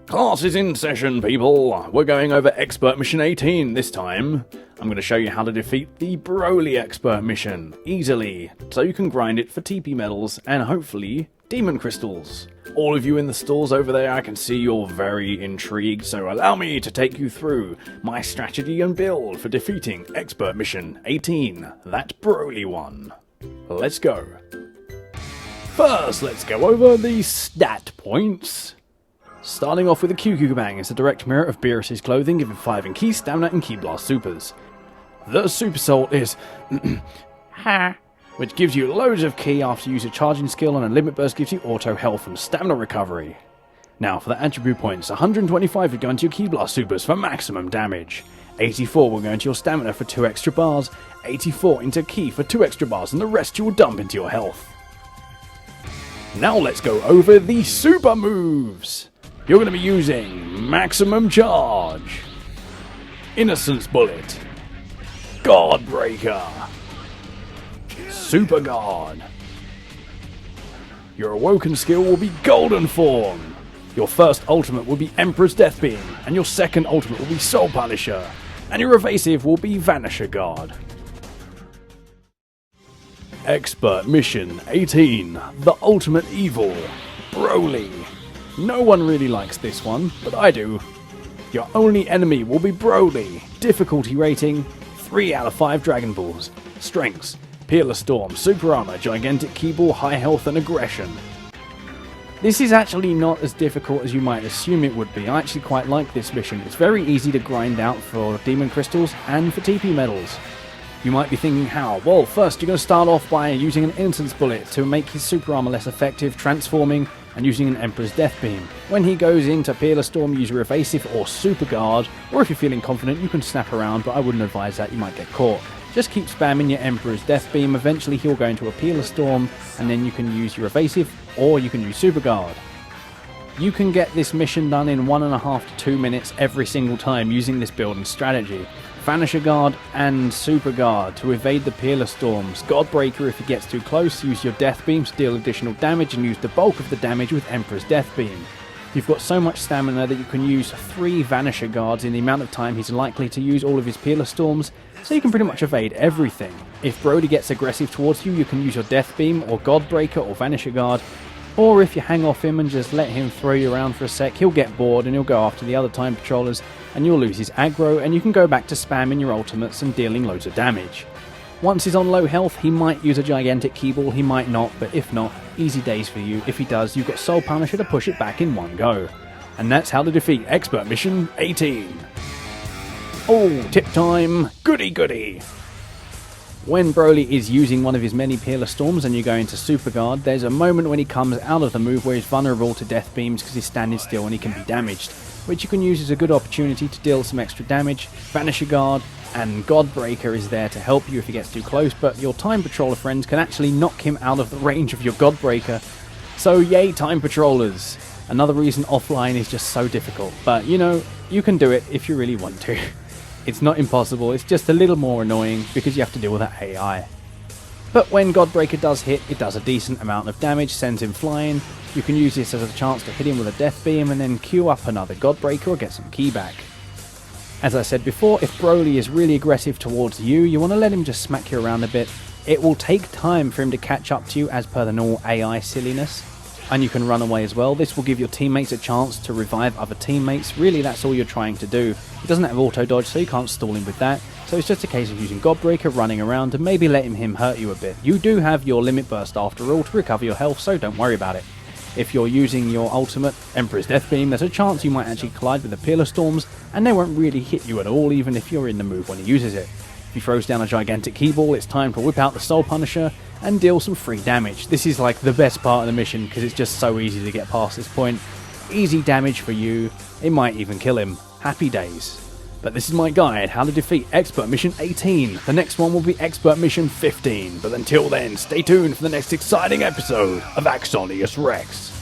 Class is in session, people. We're going over Expert Mission 18 this time. I'm going to show you how to defeat the Broly Expert Mission easily, so you can grind it for TP medals and hopefully Demon Crystals. All of you in the stalls over there, I can see you're very intrigued, so allow me to take you through my strategy and build for defeating Expert Mission 18, that Broly one. Let's go. First, let's go over the stat points. Starting off with the QQ Bang, it's a direct mirror of Beerus's clothing, giving 5 in Ki, Stamina and Ki Blast supers. The Super Soul is which gives you loads of Ki after you use a charging skill, and a Limit Burst gives you auto health and stamina recovery. Now for the attribute points, 125 will go into your Ki Blast supers for maximum damage. 84 will go into your stamina for 2 extra bars, 84 into Ki for 2 extra bars, and the rest you will dump into your health. Now let's go over the super moves. You're going to be using Maximum Charge, Innocence Bullet, Guard Breaker, Super Guard. Your awoken skill will be Golden Form. Your first ultimate will be Emperor's Death Beam, and your second ultimate will be Soul Punisher, and your evasive will be Vanisher Guard. Expert Mission 18, the Ultimate Evil, Broly. No one really likes this one, but I do. Your only enemy will be Broly. Difficulty rating, 3 out of 5 Dragon Balls. Strengths, Peerless Storm, Super Armor, Gigantic Ki Ball, High Health and Aggression. This is actually not as difficult as you might assume it would be. I actually quite like this mission. It's very easy to grind out for Demon Crystals and for TP medals. You might be thinking how? Well, first you're going to start off by using an Innocence Bullet to make his Super Armor less effective, transforming and using an Emperor's Death Beam. When he goes into Peerless Storm, use your Evasive or Super Guard, or if you're feeling confident you can snap around, but I wouldn't advise that, you might get caught. Just keep spamming your Emperor's Death Beam, eventually he'll go into a Peerless Storm, and then you can use your Evasive, or you can use Super Guard. You can get this mission done in 1.5 to 2 minutes every single time using this build and strategy. Vanisher Guard and Super Guard to evade the Peerless Storms. God Breaker if he gets too close, use your Death Beam to deal additional damage and use the bulk of the damage with Emperor's Death Beam. You've got so much stamina that you can use 3 Vanisher Guards in the amount of time he's likely to use all of his Peerless Storms, so you can pretty much evade everything. If Broly gets aggressive towards you, you can use your Death Beam or God Breaker or Vanisher Guard, or if you hang off him and just let him throw you around for a sec, he'll get bored and he'll go after the other Time Patrollers and you'll lose his aggro, and you can go back to spamming your ultimates and dealing loads of damage. Once he's on low health, he might use a Gigantic Ki Ball, he might not, but if not, easy days for you. If he does, you've got Soul Punisher to push it back in one go. And that's how to defeat Expert Mission 18. Oh, tip time, goody goody! When Broly is using one of his many Peerless Storms and you go into Super Guard, there's a moment when he comes out of the move where he's vulnerable to Death Beams because he's standing still and he can be damaged, which you can use as a good opportunity to deal some extra damage. Vanisher Guard and God Breaker is there to help you if he gets too close, but your Time Patroller friends can actually knock him out of the range of your God Breaker. So yay, Time Patrollers! Another reason offline is just so difficult, but you know, you can do it if you really want to. It's not impossible, it's just a little more annoying because you have to deal with that AI. But when God Breaker does hit, it does a decent amount of damage, sends him flying. You can use this as a chance to hit him with a Death Beam and then queue up another God Breaker or get some Ki back. As I said before, if Broly is really aggressive towards you, you want to let him just smack you around a bit. It will take time for him to catch up to you as per the normal AI silliness. And you can run away as well. This will give your teammates a chance to revive other teammates. Really, that's all you're trying to do. He doesn't have auto dodge, so you can't stall him with that. So it's just a case of using God Breaker, running around, and maybe letting him hurt you a bit. You do have your Limit Burst after all to recover your health, so don't worry about it. If you're using your ultimate, Emperor's Death Beam, there's a chance you might actually collide with the Peerless Storms, and they won't really hit you at all, even if you're in the move when he uses it. If he throws down a Gigantic Ki Ball, it's time to whip out the Soul Punisher and deal some free damage. This is like the best part of the mission because it's just so easy to get past this point. Easy damage for you, it might even kill him. Happy days. But this is my guide, how to defeat Expert Mission 18. The next one will be Expert Mission 15, but until then, stay tuned for the next exciting episode of AxoniusRex.